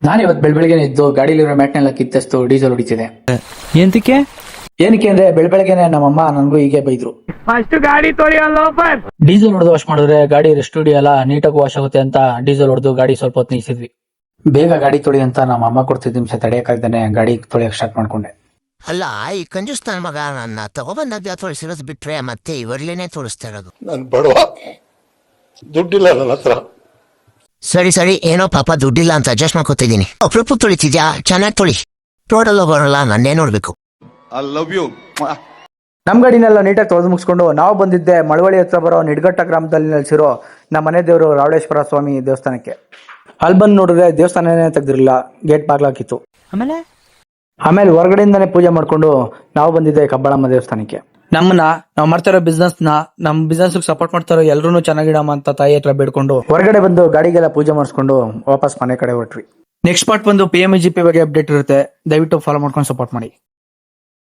ನಾನು ಇವತ್ತು ಬೆಳಗ್ಗೆ ಇದ್ದು ಗಾಡಿಲಿರೋ ಮ್ಯಾಟ್ನೆಲ್ಲ ಕಿತ್ತಷ್ಟು ಡೀಸೆಲ್ ಹೊಡಿತಿದೆ. ಎಂತಕ್ಕೆ ಏನಕ್ಕೆ ಅಂದ್ರೆ ಬೆಳಗ್ಗೆನೆ ನಮ್ಮಮ್ಮ ನನಗೂ ಹೀಗೆ ಬೈದ್ರು. ಫಸ್ಟ್ ಗಾಡಿ ತೊಳೆಯೋ ಲೋಫರ್. ಡೀಸೆಲ್ ಹೊಡೆದು ವಾಶ್ ಮಾಡಿದ್ರೆ ಗಾಡಿ ರೆಸ್ಟ್ ಹಿಡಿಯಲ್ಲ, ನೀಟಾಗಿ ವಾಶ್ ಆಗುತ್ತೆ ಅಂತ ಡೀಸೆಲ್ ಹೊಡೆದು ಗಾಡಿ ಸ್ವಲ್ಪ ಹೊತ್ತು ನಿಲ್ಸಿದ್ವಿ. ಬೇಗ ಗಾಡಿ ತೊಳಿ ಅಂತ ನಮ್ಮ ಅಮ್ಮ ಕೊಡ್ತಿದ್ದ ನಿಮಿಷ ತಡೆಯಕ್ಕಾಗ್ದಾನೆ ಗಾಡಿ ತೊಳೆಯಕ್ ಸ್ಟಾರ್ಟ್ ಮಾಡ್ಕೊಂಡೆ. ಅಲ್ಲ, ಈ ಕಂಜೂಸ್ ನನ್ನ ಮಗ ನನ್ನ ತಗೊಬಂದಾಗ ತೋರಿಸಿರೋದು ಬಿಟ್ರೆ ಮತ್ತೆ ಇವರ್ಲೇನೆ ತೋರಿಸ್ತಾ ಇರೋದು. ನಾನು ಬಡವ, ದುಡ್ಡಿಲ್ಲ ನನ್ನ ಹತ್ರ. ಸರಿ ಏನೋ ಪಾಪ ದುಡ್ಡಿಲ್ಲ ಅಂತ ಅಡ್ಜಸ್ಟ್ ಮಾಡ್ಕೊತಿದ್ದೀನಿ. ಅಪ್ರೂಪ ತೊಳಿತಿದ್ಯಾ, ಚೆನ್ನಾಗಿ ತೊಳಿ. ಟೋಟಲ್ ಬರೋಲ್ಲ, ನನ್ನೇ ನೋಡ್ಬೇಕು. I love you. ನಮ್ ಗಾಡಿನೆಲ್ಲ ನೀಟಾಗಿ ತೊಳೆದು ಮುಗಿಸ್ಕೊಂಡು ನಾವು ಬಂದಿದ್ದೆ ಮಳವಳ್ಳಿ ಹತ್ರ ಬರೋ ನಿಡ್ಗಟ್ಟ ಗ್ರಾಮದಲ್ಲಿ ನೆಲೆಸಿರೋ ನಮ್ಮ ಮನೆ ದೇವರು ರಾವಳೇಶ್ವರ ಸ್ವಾಮಿ ದೇವಸ್ಥಾನಕ್ಕೆ. ಅಲ್ಲಿ ಬಂದು ನೋಡಿದ್ರೆ ದೇವಸ್ಥಾನನೇ ತೆಗ್ದಿರಲಿಲ್ಲ, ಗೇಟ್ ಬಾಗ್ಲಾಕಿತ್ತು. ಆಮೇಲೆ ಹೊರಗಡೆಯಿಂದಾನೇ ಪೂಜೆ ಮಾಡ್ಕೊಂಡು ನಾವು ಬಂದಿದ್ದೆ ಕಬ್ಬಾಳಮ್ಮ ದೇವಸ್ಥಾನಕ್ಕೆ. ನಾವು ಮಾಡ್ತಾ ಇರೋ ನಮ್ಮ ಬಿಸ್ನೆಸ್ ಸಪೋರ್ಟ್ ಮಾಡ್ತಾರೋ ಎಲ್ಲರೂ ಚೆನ್ನಾಗಿಡಮ್ಮ ಅಂತ ತಾಯಿ ಹತ್ರ ಬೇಡ್ಕೊಂಡು ಹೊರಗಡೆ ಬಂದು ಗಾಡಿಗೆಲ್ಲ ಪೂಜೆ ಮಾಡಿಸ್ಕೊಂಡು ವಾಪಸ್ ಮನೆ ಕಡೆ ಹೊರಟ್ವಿ. ನೆಕ್ಸ್ಟ್ ಪಾರ್ಟ್ ಬಂದು PMEGP ಬಗ್ಗೆ ಅಪ್ಡೇಟ್ ಇರುತ್ತೆ, ದಯವಿಟ್ಟು ಫಾಲೋ ಮಾಡ್ಕೊಂಡು ಸಪೋರ್ಟ್ ಮಾಡಿ.